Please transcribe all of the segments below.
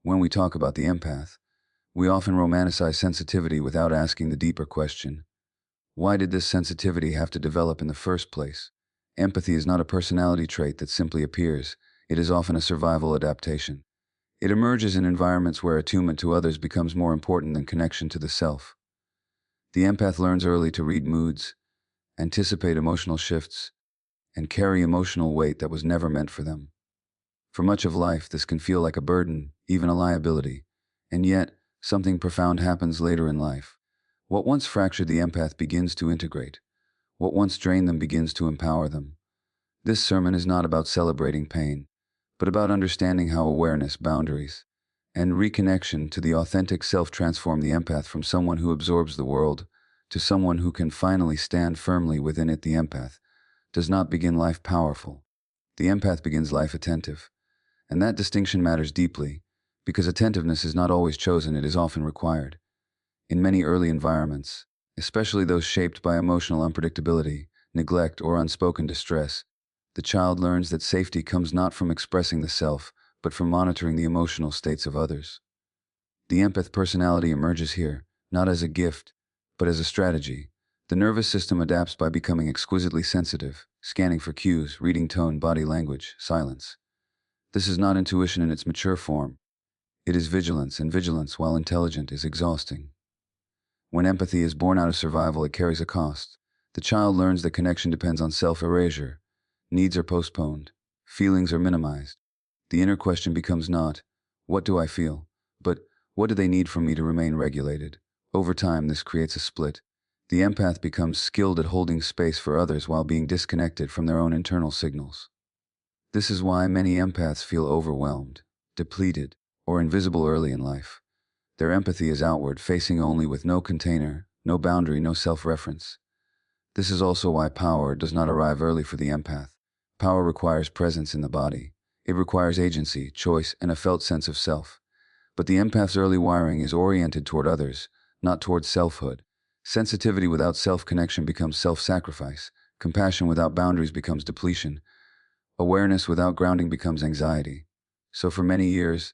When we talk about the empath, we often romanticize sensitivity without asking the deeper question: why did this sensitivity have to develop in the first place? Empathy is not a personality trait that simply appears. It is often a survival adaptation. It emerges in environments where attunement to others becomes more important than connection to the self. The empath learns early to read moods, anticipate emotional shifts, and carry emotional weight that was never meant for them. For much of life, this can feel like a burden, even a liability. And yet, something profound happens later in life. What once fractured the empath begins to integrate. What once drained them begins to empower them. This sermon is not about celebrating pain, but about understanding how awareness, boundaries, and reconnection to the authentic self transform the empath from someone who absorbs the world to someone who can finally stand firmly within it. The empath does not begin life powerful. The empath begins life attentive. And that distinction matters deeply, because attentiveness is not always chosen, it is often required. In many early environments, especially those shaped by emotional unpredictability, neglect, or unspoken distress, the child learns that safety comes not from expressing the self, but from monitoring the emotional states of others. The empath personality emerges here, not as a gift, but as a strategy. The nervous system adapts by becoming exquisitely sensitive, scanning for cues, reading tone, body language, silence. This is not intuition in its mature form. It is vigilance, and vigilance, while intelligent, is exhausting. When empathy is born out of survival, it carries a cost. The child learns that connection depends on self-erasure. Needs are postponed. Feelings are minimized. The inner question becomes not, what do I feel? But, what do they need from me to remain regulated? Over time, this creates a split. The empath becomes skilled at holding space for others while being disconnected from their own internal signals. This is why many empaths feel overwhelmed, depleted, or invisible early in life. Their empathy is outward, facing only, with no container, no boundary, no self-reference. This is also why power does not arrive early for the empath. Power requires presence in the body. It requires agency, choice, and a felt sense of self. But the empath's early wiring is oriented toward others, not toward selfhood. Sensitivity without self-connection becomes self-sacrifice. Compassion without boundaries becomes depletion. Awareness without grounding becomes anxiety. So for many years,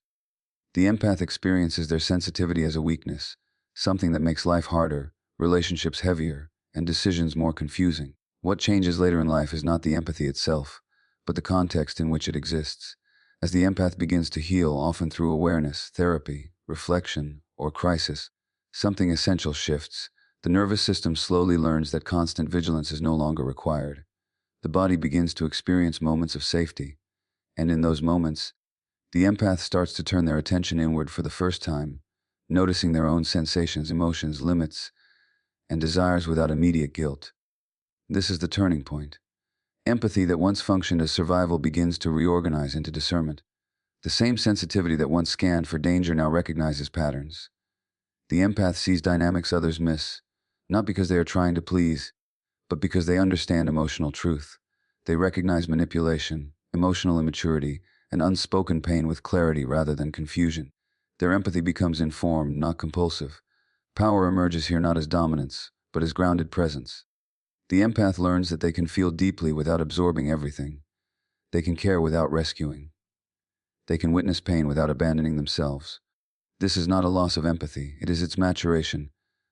the empath experiences their sensitivity as a weakness, something that makes life harder, relationships heavier, and decisions more confusing. What changes later in life is not the empathy itself, but the context in which it exists. As the empath begins to heal, often through awareness, therapy, reflection, or crisis, something essential shifts. The nervous system slowly learns that constant vigilance is no longer required. The body begins to experience moments of safety, and in those moments, the empath starts to turn their attention inward for the first time, noticing their own sensations, emotions, limits, and desires without immediate guilt. This is the turning point. Empathy that once functioned as survival begins to reorganize into discernment. The same sensitivity that once scanned for danger now recognizes patterns. The empath sees dynamics others miss, not because they are trying to please, but because they understand emotional truth. They recognize manipulation, emotional immaturity, and unspoken pain with clarity rather than confusion. Their empathy becomes informed, not compulsive. Power emerges here not as dominance, but as grounded presence. The empath learns that they can feel deeply without absorbing everything. They can care without rescuing. They can witness pain without abandoning themselves. This is not a loss of empathy, it is its maturation.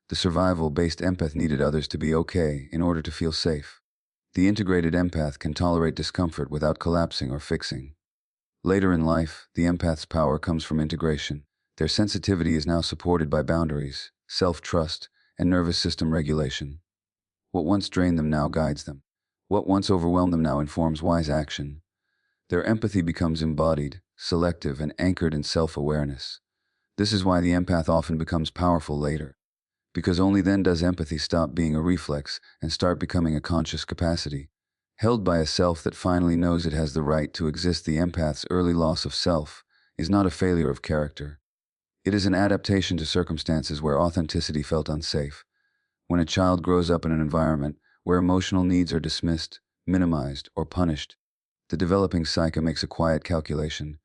The survival-based empath needed others to be okay in order to feel safe. The integrated empath can tolerate discomfort without collapsing or fixing. Later in life, the empath's power comes from integration. Their sensitivity is now supported by boundaries, self-trust, and nervous system regulation. What once drained them now guides them. What once overwhelmed them now informs wise action. Their empathy becomes embodied, selective, and anchored in self-awareness. This is why the empath often becomes powerful later, because only then does empathy stop being a reflex and start becoming a conscious capacity, held by a self that finally knows it has the right to exist. The empath's early loss of self is not a failure of character. It is an adaptation to circumstances where authenticity felt unsafe. When a child grows up in an environment where emotional needs are dismissed, minimized, or punished, the developing psyche makes a quiet calculation.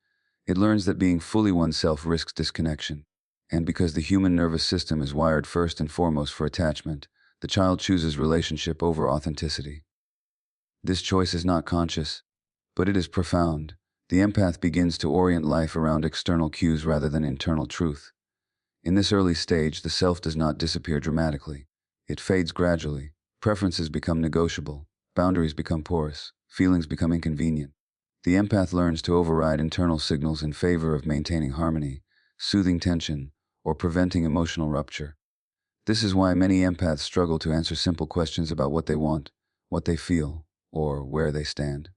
It learns that being fully oneself risks disconnection. And because the human nervous system is wired first and foremost for attachment, the child chooses relationship over authenticity. This choice is not conscious, but it is profound. The empath begins to orient life around external cues rather than internal truth. In this early stage, the self does not disappear dramatically. It fades gradually. Preferences become negotiable. Boundaries become porous. Feelings become inconvenient. The empath learns to override internal signals in favor of maintaining harmony, soothing tension, or preventing emotional rupture. This is why many empaths struggle to answer simple questions about what they want, what they feel, or where they stand.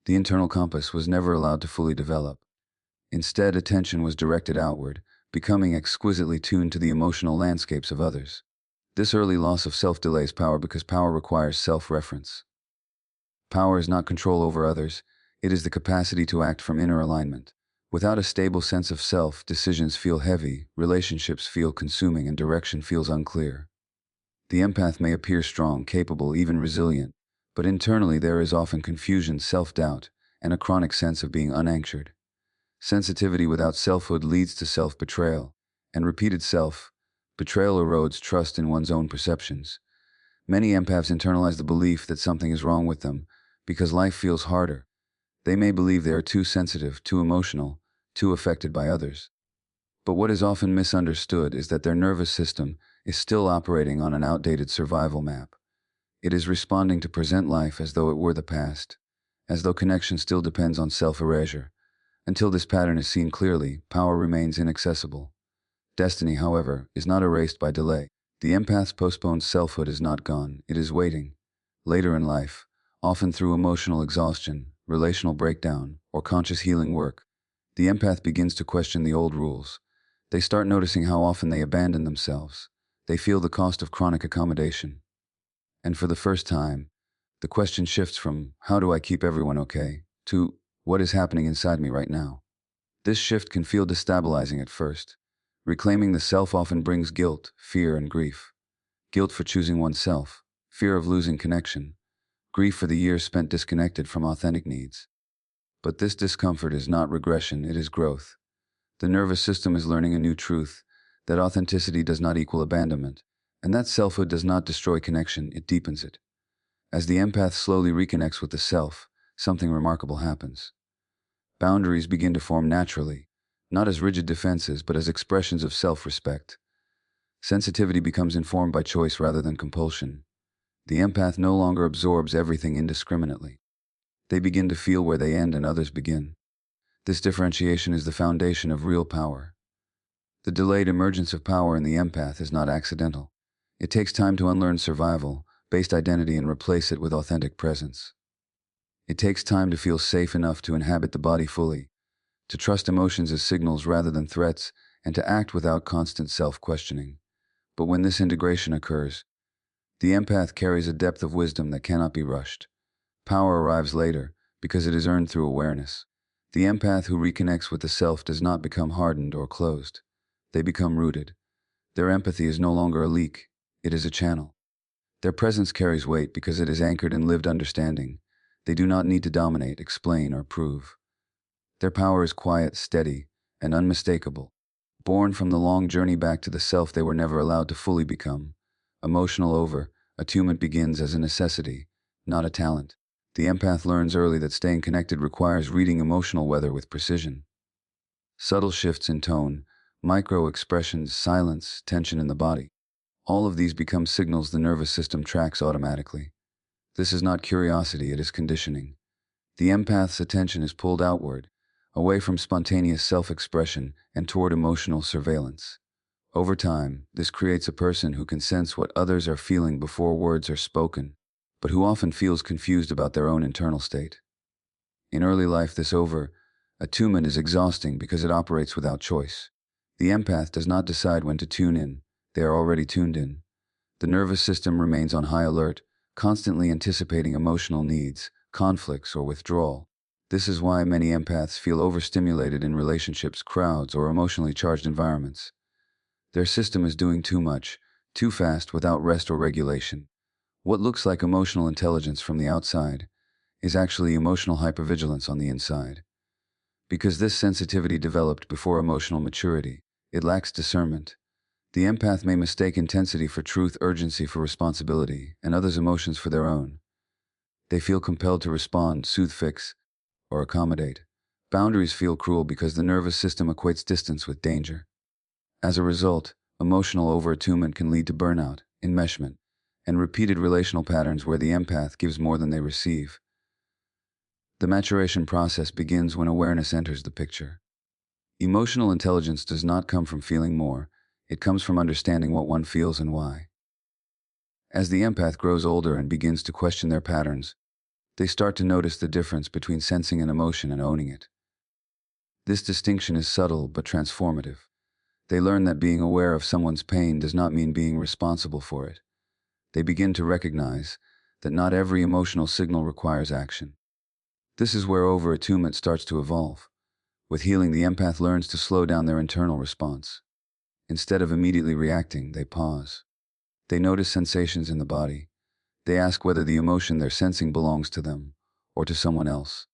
The internal compass was never allowed to fully develop. Instead, attention was directed outward, becoming exquisitely tuned to the emotional landscapes of others. This early loss of self delays power because power requires self-reference. Power is not control over others, it is the capacity to act from inner alignment. Without a stable sense of self, decisions feel heavy, relationships feel consuming, and direction feels unclear. The empath may appear strong, capable, even resilient, but internally there is often confusion, self-doubt, and a chronic sense of being unanchored. Sensitivity without selfhood leads to self-betrayal, and repeated self-betrayal erodes trust in one's own perceptions. Many empaths internalize the belief that something is wrong with them because life feels harder. They may believe they are too sensitive, too emotional, too affected by others. But what is often misunderstood is that their nervous system is still operating on an outdated survival map. It is responding to present life as though it were the past, as though connection still depends on self-erasure. Until this pattern is seen clearly, power remains inaccessible. Destiny, however, is not erased by delay. The empath's postponed selfhood is not gone, it is waiting. Later in life, often through emotional exhaustion, relational breakdown, or conscious healing work, the empath begins to question the old rules. They start noticing how often they abandon themselves. They feel the cost of chronic accommodation. And for the first time, the question shifts from, how do I keep everyone okay, to, what is happening inside me right now? This shift can feel destabilizing at first. Reclaiming the self often brings guilt, fear, and grief. Guilt for choosing oneself, fear of losing connection, grief for the years spent disconnected from authentic needs. But this discomfort is not regression, it is growth. The nervous system is learning a new truth, that authenticity does not equal abandonment, and that selfhood does not destroy connection, it deepens it. As the empath slowly reconnects with the self, something remarkable happens. Boundaries begin to form naturally, not as rigid defenses but as expressions of self-respect. Sensitivity becomes informed by choice rather than compulsion. The empath no longer absorbs everything indiscriminately. They begin to feel where they end and others begin. This differentiation is the foundation of real power. The delayed emergence of power in the empath is not accidental. It takes time to unlearn survival-based identity and replace it with authentic presence. It takes time to feel safe enough to inhabit the body fully, to trust emotions as signals rather than threats, and to act without constant self-questioning. But when this integration occurs, the empath carries a depth of wisdom that cannot be rushed. Power arrives later, because it is earned through awareness. The empath who reconnects with the self does not become hardened or closed. They become rooted. Their empathy is no longer a leak, it is a channel. Their presence carries weight because it is anchored in lived understanding. They do not need to dominate, explain, or prove. Their power is quiet, steady, and unmistakable, born from the long journey back to the self they were never allowed to fully become. Emotional attunement begins as a necessity, not a talent. The empath learns early that staying connected requires reading emotional weather with precision. Subtle shifts in tone, micro-expressions, silence, tension in the body. All of these become signals the nervous system tracks automatically. This is not curiosity, it is conditioning. The empath's attention is pulled outward, away from spontaneous self-expression and toward emotional surveillance. Over time, this creates a person who can sense what others are feeling before words are spoken, but who often feels confused about their own internal state. In early life, this attunement is exhausting because it operates without choice. The empath does not decide when to tune in, they are already tuned in. The nervous system remains on high alert, constantly anticipating emotional needs, conflicts, or withdrawal. This is why many empaths feel overstimulated in relationships, crowds, or emotionally charged environments. Their system is doing too much, too fast, without rest or regulation. What looks like emotional intelligence from the outside is actually emotional hypervigilance on the inside. Because this sensitivity developed before emotional maturity, it lacks discernment. The empath may mistake intensity for truth, urgency for responsibility, and others' emotions for their own. They feel compelled to respond, soothe, fix, or accommodate. Boundaries feel cruel because the nervous system equates distance with danger. As a result, emotional overattunement can lead to burnout, enmeshment, and repeated relational patterns where the empath gives more than they receive. The maturation process begins when awareness enters the picture. Emotional intelligence does not come from feeling more, it comes from understanding what one feels and why. As the empath grows older and begins to question their patterns, they start to notice the difference between sensing an emotion and owning it. This distinction is subtle but transformative. They learn that being aware of someone's pain does not mean being responsible for it. They begin to recognize that not every emotional signal requires action. This is where overattunement starts to evolve. With healing, the empath learns to slow down their internal response. Instead of immediately reacting, they pause. They notice sensations in the body. They ask whether the emotion they're sensing belongs to them or to someone else.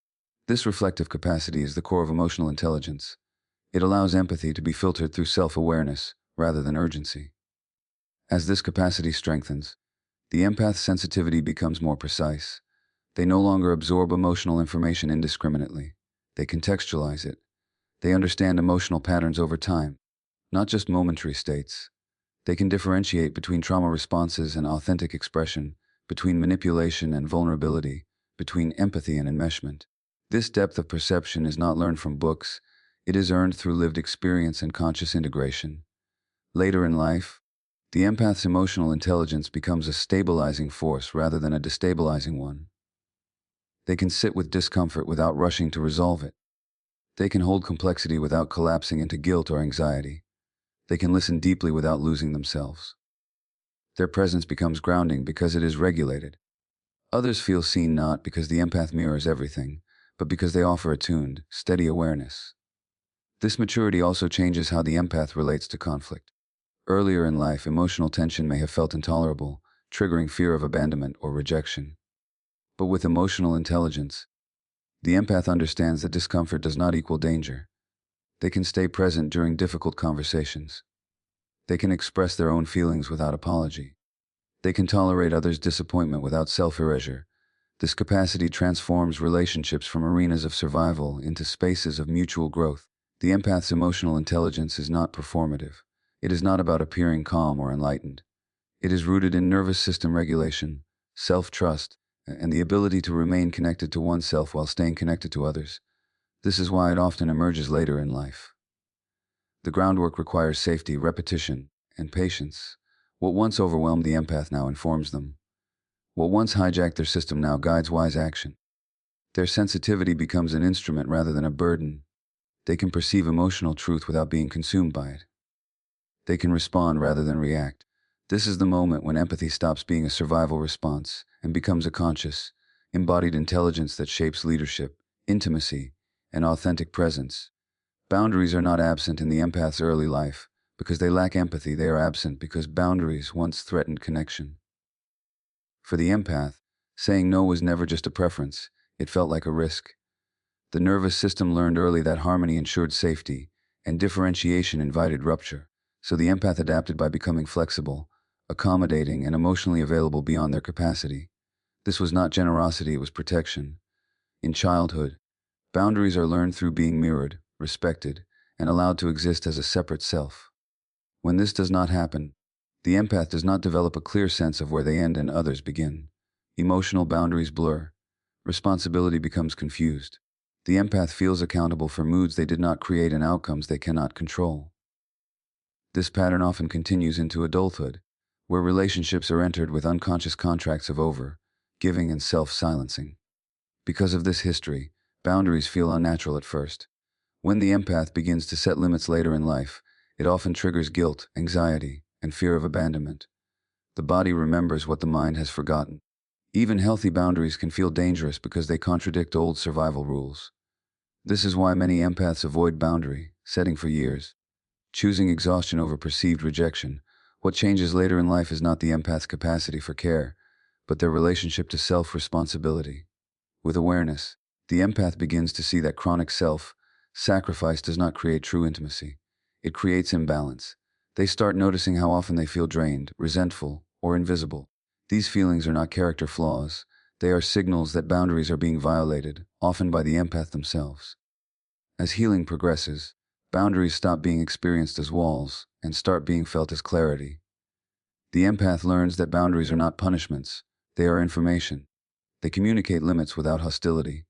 This reflective capacity is the core of emotional intelligence. It allows empathy to be filtered through self-awareness rather than urgency. As this capacity strengthens, the empath's sensitivity becomes more precise. They no longer absorb emotional information indiscriminately. They contextualize it. They understand emotional patterns over time, not just momentary states. They can differentiate between trauma responses and authentic expression, between manipulation and vulnerability, between empathy and enmeshment. This depth of perception is not learned from books, it is earned through lived experience and conscious integration. Later in life, the empath's emotional intelligence becomes a stabilizing force rather than a destabilizing one. They can sit with discomfort without rushing to resolve it. They can hold complexity without collapsing into guilt or anxiety. They can listen deeply without losing themselves. Their presence becomes grounding because it is regulated. Others feel seen not because the empath mirrors everything, but because they offer attuned, steady awareness. This maturity also changes how the empath relates to conflict. Earlier in life, emotional tension may have felt intolerable, triggering fear of abandonment or rejection. But with emotional intelligence, the empath understands that discomfort does not equal danger. They can stay present during difficult conversations. They can express their own feelings without apology. They can tolerate others' disappointment without self-erasure. This capacity transforms relationships from arenas of survival into spaces of mutual growth. The empath's emotional intelligence is not performative. It is not about appearing calm or enlightened. It is rooted in nervous system regulation, self-trust, and the ability to remain connected to oneself while staying connected to others. This is why it often emerges later in life. The groundwork requires safety, repetition, and patience. What once overwhelmed the empath now informs them. What once hijacked their system now guides wise action. Their sensitivity becomes an instrument rather than a burden. They can perceive emotional truth without being consumed by it. They can respond rather than react. This is the moment when empathy stops being a survival response and becomes a conscious, embodied intelligence that shapes leadership, intimacy, and authentic presence. Boundaries are not absent in the empath's early life. Because they lack empathy, they are absent because boundaries once threatened connection. For the empath, saying no was never just a preference, it felt like a risk. The nervous system learned early that harmony ensured safety, and differentiation invited rupture. So the empath adapted by becoming flexible, accommodating, and emotionally available beyond their capacity. This was not generosity, it was protection. In childhood, boundaries are learned through being mirrored, respected, and allowed to exist as a separate self. When this does not happen, the empath does not develop a clear sense of where they end and others begin. Emotional boundaries blur. Responsibility becomes confused. The empath feels accountable for moods they did not create and outcomes they cannot control. This pattern often continues into adulthood, where relationships are entered with unconscious contracts of over, giving, and self-silencing. Because of this history, boundaries feel unnatural at first. When the empath begins to set limits later in life, it often triggers guilt, anxiety, and fear of abandonment. The body remembers what the mind has forgotten. Even healthy boundaries can feel dangerous because they contradict old survival rules. This is why many empaths avoid boundary setting for years, choosing exhaustion over perceived rejection. What changes later in life is not the empath's capacity for care, but their relationship to self-responsibility. With awareness, the empath begins to see that chronic self-sacrifice does not create true intimacy. It creates imbalance. They start noticing how often they feel drained, resentful, or invisible. These feelings are not character flaws. They are signals that boundaries are being violated, often by the empath themselves. As healing progresses, boundaries stop being experienced as walls and start being felt as clarity. The empath learns that boundaries are not punishments, they are information. They communicate limits without hostility.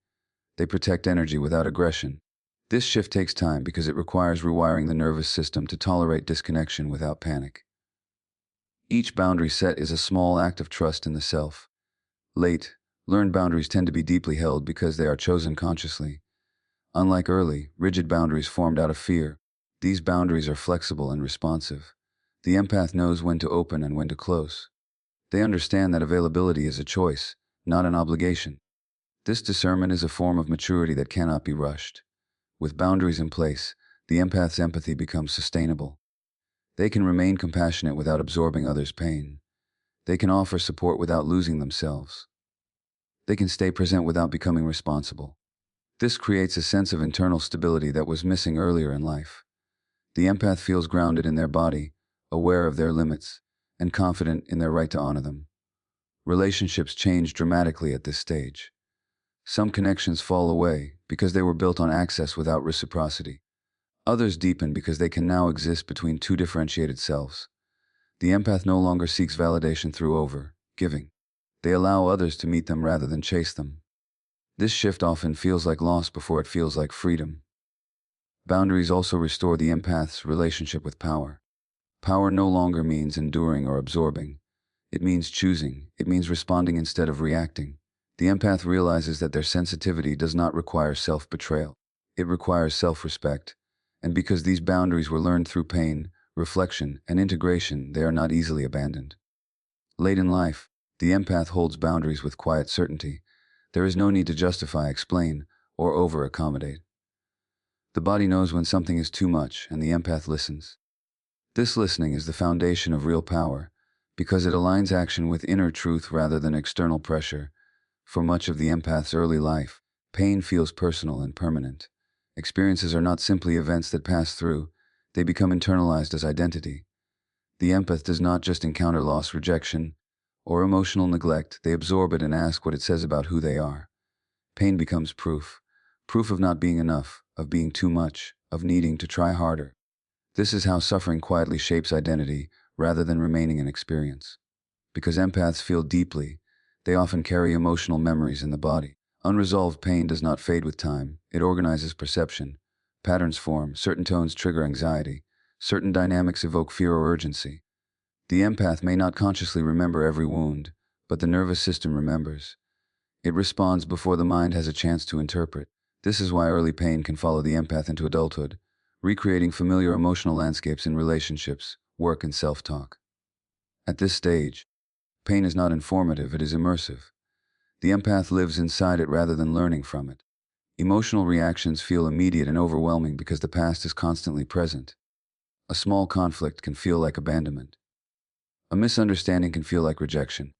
They protect energy without aggression. This shift takes time because it requires rewiring the nervous system to tolerate disconnection without panic. Each boundary set is a small act of trust in the self. Late, learned boundaries tend to be deeply held because they are chosen consciously. Unlike early, rigid boundaries formed out of fear, these boundaries are flexible and responsive. The empath knows when to open and when to close. They understand that availability is a choice, not an obligation. This discernment is a form of maturity that cannot be rushed. With boundaries in place, the empath's empathy becomes sustainable. They can remain compassionate without absorbing others' pain. They can offer support without losing themselves. They can stay present without becoming responsible. This creates a sense of internal stability that was missing earlier in life. The empath feels grounded in their body, aware of their limits, and confident in their right to honor them. Relationships change dramatically at this stage. Some connections fall away because they were built on access without reciprocity. Others deepen because they can now exist between two differentiated selves. The empath no longer seeks validation through over-giving. They allow others to meet them rather than chase them. This shift often feels like loss before it feels like freedom. Boundaries also restore the empath's relationship with power. Power no longer means enduring or absorbing. It means choosing. It means responding instead of reacting. The empath realizes that their sensitivity does not require self-betrayal. It requires self-respect. And because these boundaries were learned through pain, reflection, and integration, they are not easily abandoned. Late in life, the empath holds boundaries with quiet certainty. There is no need to justify, explain, or over-accommodate. The body knows when something is too much, and the empath listens. This listening is the foundation of real power, because it aligns action with inner truth rather than external pressure. For much of the empath's early life, pain feels personal and permanent. Experiences are not simply events that pass through, they become internalized as identity. The empath does not just encounter loss, rejection, or emotional neglect, they absorb it and ask what it says about who they are. Pain becomes proof. Proof of not being enough, of being too much, of needing to try harder. This is how suffering quietly shapes identity, rather than remaining an experience. Because empaths feel deeply, they often carry emotional memories in the body. Unresolved pain does not fade with time, it organizes perception. Patterns form, certain tones trigger anxiety, certain dynamics evoke fear or urgency. The empath may not consciously remember every wound, but the nervous system remembers. It responds before the mind has a chance to interpret. This is why early pain can follow the empath into adulthood, recreating familiar emotional landscapes in relationships, work, and self-talk. At this stage, pain is not informative, it is immersive. The empath lives inside it rather than learning from it. Emotional reactions feel immediate and overwhelming because the past is constantly present. A small conflict can feel like abandonment. A misunderstanding can feel like rejection.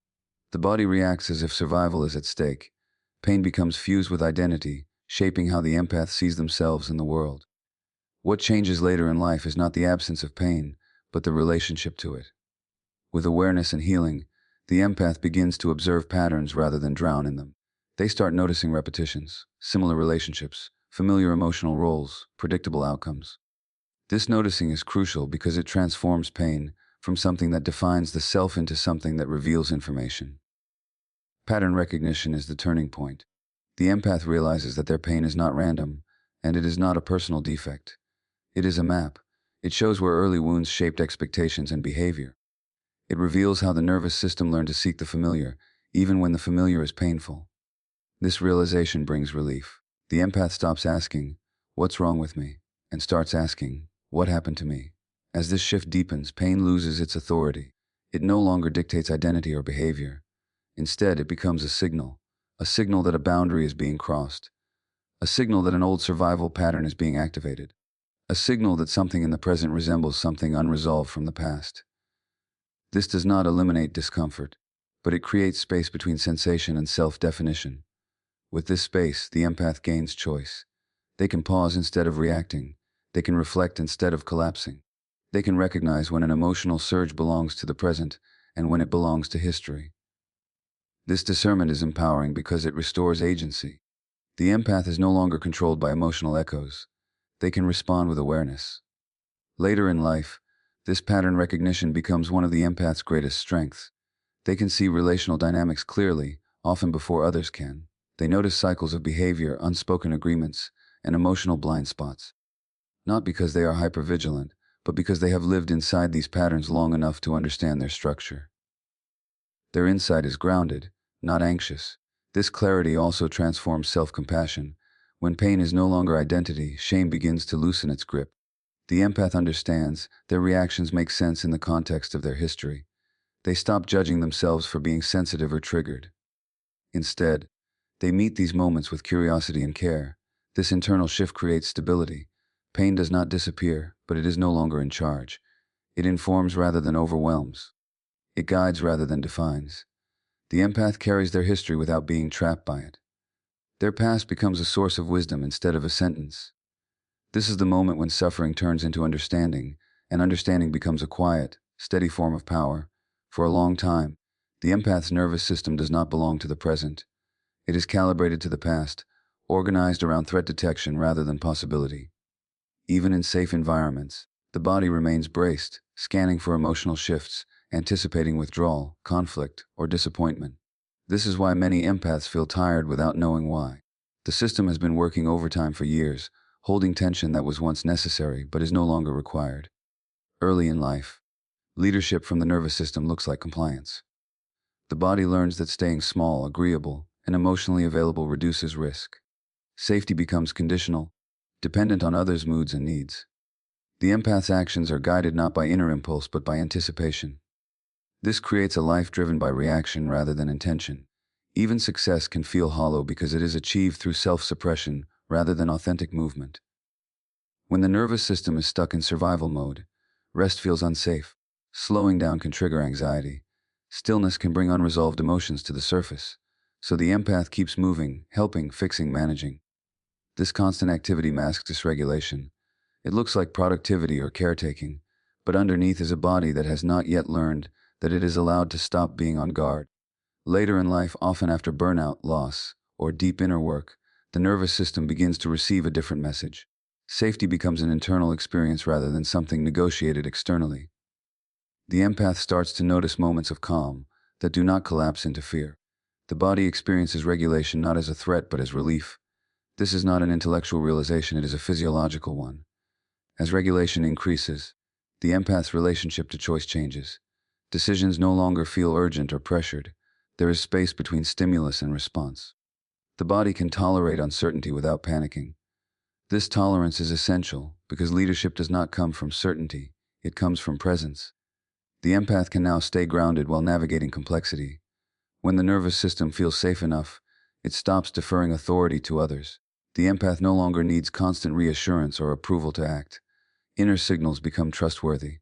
The body reacts as if survival is at stake. Pain becomes fused with identity, shaping how the empath sees themselves in the world. What changes later in life is not the absence of pain, but the relationship to it. With awareness and healing, the empath begins to observe patterns rather than drown in them. They start noticing repetitions, similar relationships, familiar emotional roles, predictable outcomes. This noticing is crucial because it transforms pain from something that defines the self into something that reveals information. Pattern recognition is the turning point. The empath realizes that their pain is not random, and it is not a personal defect. It is a map. It shows where early wounds shaped expectations and behavior. It reveals how the nervous system learned to seek the familiar, even when the familiar is painful. This realization brings relief. The empath stops asking, "What's wrong with me?" and starts asking, "What happened to me?" As this shift deepens, pain loses its authority. It no longer dictates identity or behavior. Instead, it becomes a signal that a boundary is being crossed, a signal that an old survival pattern is being activated, a signal that something in the present resembles something unresolved from the past. This does not eliminate discomfort, but it creates space between sensation and self-definition. With this space, the empath gains choice. They can pause instead of reacting. They can reflect instead of collapsing. They can recognize when an emotional surge belongs to the present and when it belongs to history. This discernment is empowering because it restores agency. The empath is no longer controlled by emotional echoes. They can respond with awareness. Later in life, this pattern recognition becomes one of the empath's greatest strengths. They can see relational dynamics clearly, often before others can. They notice cycles of behavior, unspoken agreements, and emotional blind spots. Not because they are hypervigilant, but because they have lived inside these patterns long enough to understand their structure. Their insight is grounded, not anxious. This clarity also transforms self-compassion. When pain is no longer identity, shame begins to loosen its grip. The empath understands their reactions make sense in the context of their history. They stop judging themselves for being sensitive or triggered. Instead, they meet these moments with curiosity and care. This internal shift creates stability. Pain does not disappear, but it is no longer in charge. It informs rather than overwhelms. It guides rather than defines. The empath carries their history without being trapped by it. Their past becomes a source of wisdom instead of a sentence. This is the moment when suffering turns into understanding, and understanding becomes a quiet, steady form of power. For a long time, the empath's nervous system does not belong to the present. It is calibrated to the past, organized around threat detection rather than possibility. Even in safe environments, the body remains braced, scanning for emotional shifts, anticipating withdrawal, conflict, or disappointment. This is why many empaths feel tired without knowing why. The system has been working overtime for years, holding tension that was once necessary but is no longer required. Early in life, leadership from the nervous system looks like compliance. The body learns that staying small, agreeable, and emotionally available reduces risk. Safety becomes conditional, dependent on others' moods and needs. The empath's actions are guided not by inner impulse but by anticipation. This creates a life driven by reaction rather than intention. Even success can feel hollow because it is achieved through self-suppression rather than authentic movement. When the nervous system is stuck in survival mode, rest feels unsafe. Slowing down can trigger anxiety. Stillness can bring unresolved emotions to the surface. So the empath keeps moving, helping, fixing, managing. This constant activity masks dysregulation. It looks like productivity or caretaking, but underneath is a body that has not yet learned that it is allowed to stop being on guard. Later in life, often after burnout, loss, or deep inner work, the nervous system begins to receive a different message. Safety becomes an internal experience rather than something negotiated externally. The empath starts to notice moments of calm that do not collapse into fear. The body experiences regulation not as a threat but as relief. This is not an intellectual realization, it is a physiological one. As regulation increases, the empath's relationship to choice changes. Decisions no longer feel urgent or pressured. There is space between stimulus and response. The body can tolerate uncertainty without panicking. This tolerance is essential because leadership does not come from certainty, it comes from presence. The empath can now stay grounded while navigating complexity. When the nervous system feels safe enough, it stops deferring authority to others. The empath no longer needs constant reassurance or approval to act. Inner signals become trustworthy.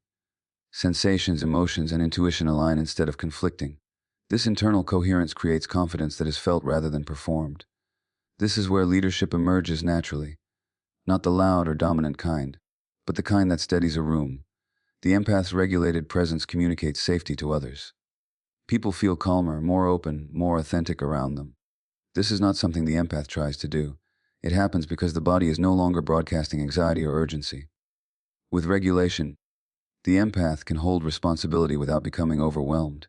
Sensations, emotions, and intuition align instead of conflicting. This internal coherence creates confidence that is felt rather than performed. This is where leadership emerges naturally. Not the loud or dominant kind, but the kind that steadies a room. The empath's regulated presence communicates safety to others. People feel calmer, more open, more authentic around them. This is not something the empath tries to do. It happens because the body is no longer broadcasting anxiety or urgency. With regulation, the empath can hold responsibility without becoming overwhelmed.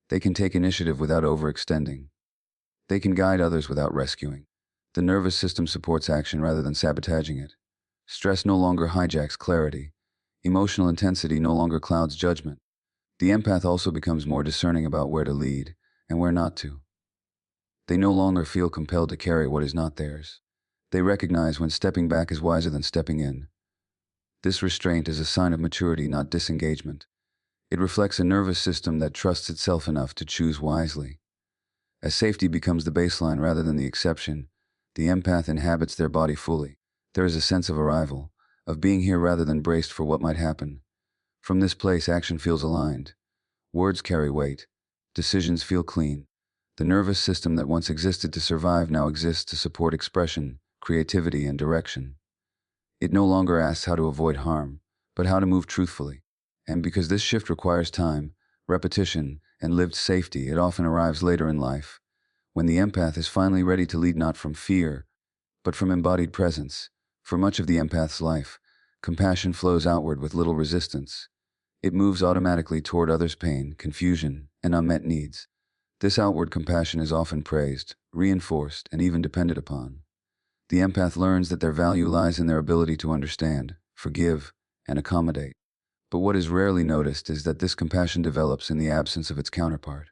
They can take initiative without overextending. They can guide others without rescuing. The nervous system supports action rather than sabotaging it. Stress no longer hijacks clarity. Emotional intensity no longer clouds judgment. The empath also becomes more discerning about where to lead and where not to. They no longer feel compelled to carry what is not theirs. They recognize when stepping back is wiser than stepping in. This restraint is a sign of maturity, not disengagement. It reflects a nervous system that trusts itself enough to choose wisely. As safety becomes the baseline rather than the exception, the empath inhabits their body fully. There is a sense of arrival, of being here rather than braced for what might happen. From this place, action feels aligned. Words carry weight. Decisions feel clean. The nervous system that once existed to survive now exists to support expression, creativity, and direction. It no longer asks how to avoid harm, but how to move truthfully. And because this shift requires time, repetition, and lived safety, it often arrives later in life, when the empath is finally ready to lead not from fear, but from embodied presence, For much of the empath's life, compassion flows outward with little resistance. It moves automatically toward others' pain, confusion, and unmet needs. This outward compassion is often praised, reinforced, and even depended upon. The empath learns that their value lies in their ability to understand, forgive, and accommodate. But what is rarely noticed is that this compassion develops in the absence of its counterpart.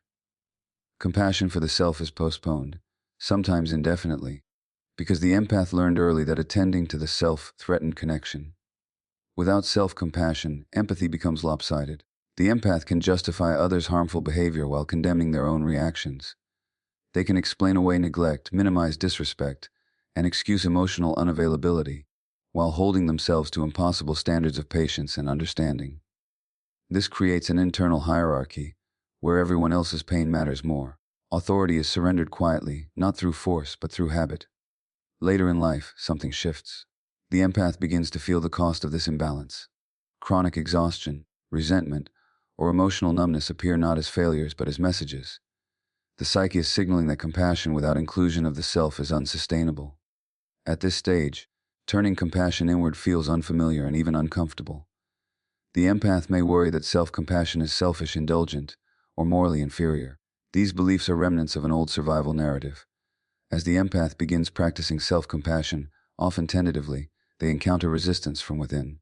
Compassion for the self is postponed, sometimes indefinitely, because the empath learned early that attending to the self threatened connection. Without self-compassion, empathy becomes lopsided. The empath can justify others' harmful behavior while condemning their own reactions. They can explain away neglect, minimize disrespect, and excuse emotional unavailability, while holding themselves to impossible standards of patience and understanding. This creates an internal hierarchy, where everyone else's pain matters more. Authority is surrendered quietly, not through force, but through habit. Later in life, something shifts. The empath begins to feel the cost of this imbalance. Chronic exhaustion, resentment, or emotional numbness appear not as failures but as messages. The psyche is signaling that compassion without inclusion of the self is unsustainable. At this stage, turning compassion inward feels unfamiliar and even uncomfortable. The empath may worry that self-compassion is selfish, indulgent, or morally inferior. These beliefs are remnants of an old survival narrative. As the empath begins practicing self-compassion, often tentatively, they encounter resistance from within.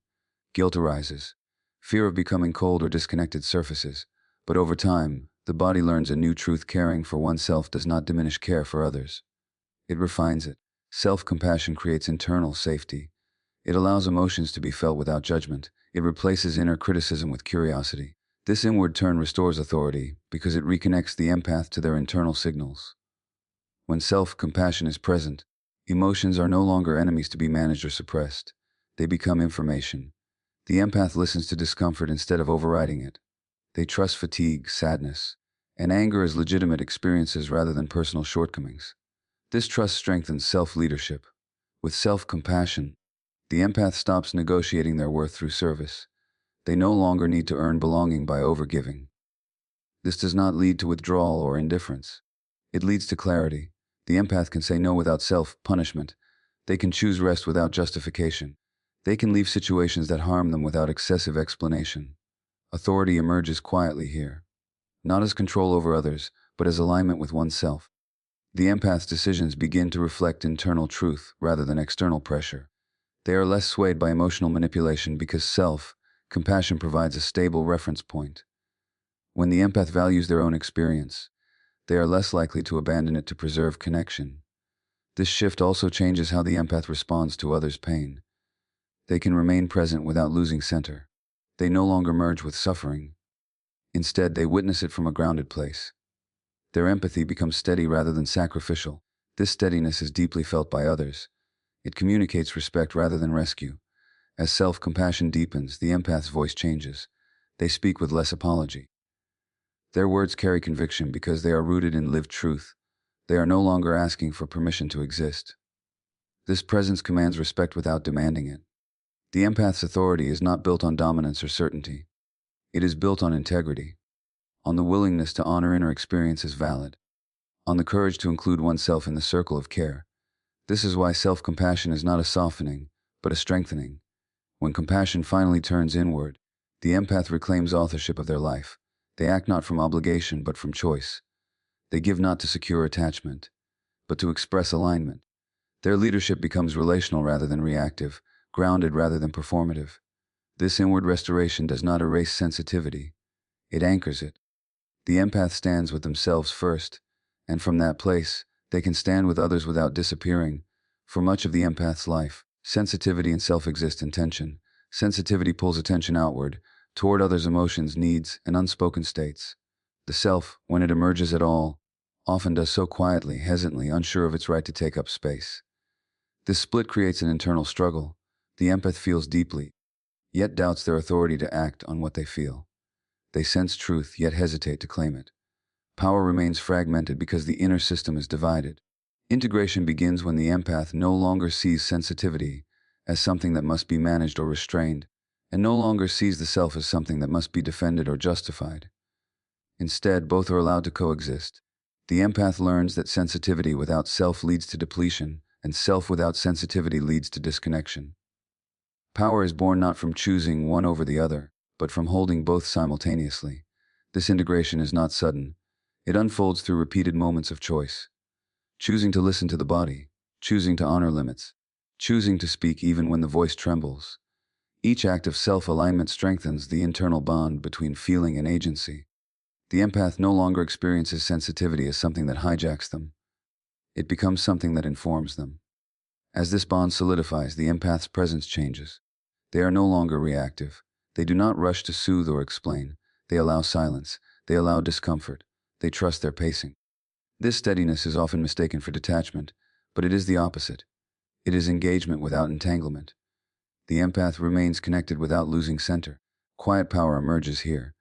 Guilt arises. Fear of becoming cold or disconnected surfaces. But over time, the body learns a new truth: caring for oneself does not diminish care for others. It refines it. Self-compassion creates internal safety. It allows emotions to be felt without judgment. It replaces inner criticism with curiosity. This inward turn restores authority because it reconnects the empath to their internal signals. When self-compassion is present, emotions are no longer enemies to be managed or suppressed. They become information. The empath listens to discomfort instead of overriding it. They trust fatigue, sadness, and anger as legitimate experiences rather than personal shortcomings. This trust strengthens self-leadership. With self-compassion, the empath stops negotiating their worth through service. They no longer need to earn belonging by overgiving. This does not lead to withdrawal or indifference. It leads to clarity. The empath can say no without self-punishment. They can choose rest without justification. They can leave situations that harm them without excessive explanation. Authority emerges quietly here, not as control over others, but as alignment with oneself. The empath's decisions begin to reflect internal truth rather than external pressure. They are less swayed by emotional manipulation because self-compassion provides a stable reference point. When the empath values their own experience, they are less likely to abandon it to preserve connection. This shift also changes how the empath responds to others' pain. They can remain present without losing center. They no longer merge with suffering. Instead, they witness it from a grounded place. Their empathy becomes steady rather than sacrificial. This steadiness is deeply felt by others. It communicates respect rather than rescue. As self-compassion deepens, the empath's voice changes. They speak with less apology. Their words carry conviction because they are rooted in lived truth. They are no longer asking for permission to exist. This presence commands respect without demanding it. The empath's authority is not built on dominance or certainty. It is built on integrity, on the willingness to honor inner experience as valid, on the courage to include oneself in the circle of care. This is why self-compassion is not a softening, but a strengthening. When compassion finally turns inward, the empath reclaims authorship of their life. They act not from obligation, but from choice. They give not to secure attachment, but to express alignment. Their leadership becomes relational rather than reactive, grounded rather than performative. This inward restoration does not erase sensitivity. It anchors it. The empath stands with themselves first, and from that place, they can stand with others without disappearing. For much of the empath's life, sensitivity and self exist in tension. Sensitivity pulls attention outward, toward others' emotions, needs, and unspoken states. The self, when it emerges at all, often does so quietly, hesitantly, unsure of its right to take up space. This split creates an internal struggle. The empath feels deeply, yet doubts their authority to act on what they feel. They sense truth, yet hesitate to claim it. Power remains fragmented because the inner system is divided. Integration begins when the empath no longer sees sensitivity as something that must be managed or restrained, and no longer sees the self as something that must be defended or justified. Instead, both are allowed to coexist. The empath learns that sensitivity without self leads to depletion, and self without sensitivity leads to disconnection. Power is born not from choosing one over the other, but from holding both simultaneously. This integration is not sudden. It unfolds through repeated moments of choice. Choosing to listen to the body, choosing to honor limits, choosing to speak even when the voice trembles. Each act of self-alignment strengthens the internal bond between feeling and agency. The empath no longer experiences sensitivity as something that hijacks them. It becomes something that informs them. As this bond solidifies, the empath's presence changes. They are no longer reactive. They do not rush to soothe or explain. They allow silence. They allow discomfort. They trust their pacing. This steadiness is often mistaken for detachment, but it is the opposite. It is engagement without entanglement. The empath remains connected without losing center. Quiet power emerges here.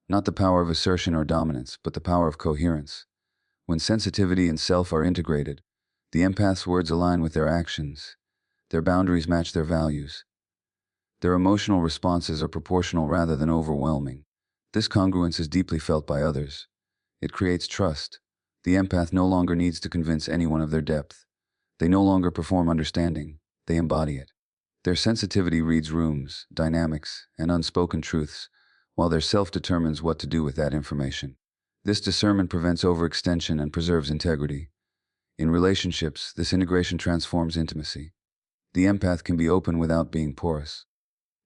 Not the power of assertion or dominance, but the power of coherence. When sensitivity and self are integrated, the empath's words align with their actions. Their boundaries match their values. Their emotional responses are proportional rather than overwhelming. This congruence is deeply felt by others. It creates trust. The empath no longer needs to convince anyone of their depth. They no longer perform understanding. They embody it. Their sensitivity reads rooms, dynamics, and unspoken truths, while their self determines what to do with that information. This discernment prevents overextension and preserves integrity. In relationships, this integration transforms intimacy. The empath can be open without being porous.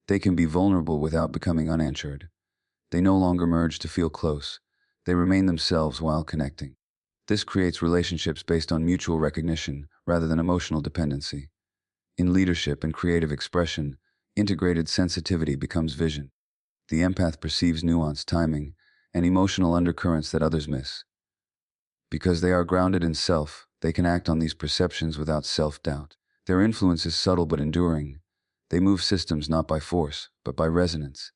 They can be vulnerable without becoming unanswered. They no longer merge to feel close. They remain themselves while connecting. This creates relationships based on mutual recognition rather than emotional dependency. In leadership and creative expression, integrated sensitivity becomes vision. The empath perceives nuance, timing, and emotional undercurrents that others miss. Because they are grounded in self, they can act on these perceptions without self-doubt. Their influence is subtle but enduring. They move systems not by force, but by resonance.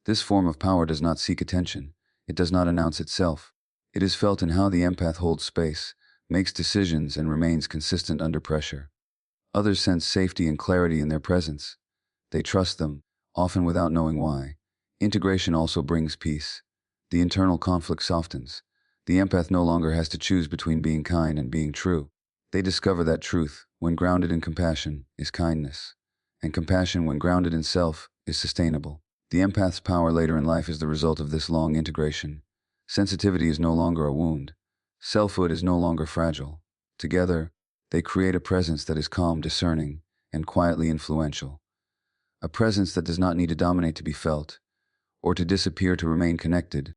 This form of power does not seek attention. It does not announce itself. It is felt in how the empath holds space, makes decisions, and remains consistent under pressure. Others sense safety and clarity in their presence. They trust them, often without knowing why. Integration also brings peace. The internal conflict softens. The empath no longer has to choose between being kind and being true. They discover that truth, when grounded in compassion, is kindness. And compassion, when grounded in self, is sustainable. The empath's power later in life is the result of this long integration. Sensitivity is no longer a wound. Selfhood is no longer fragile. Together, they create a presence that is calm, discerning, and quietly influential. A presence that does not need to dominate to be felt, or to disappear to remain connected.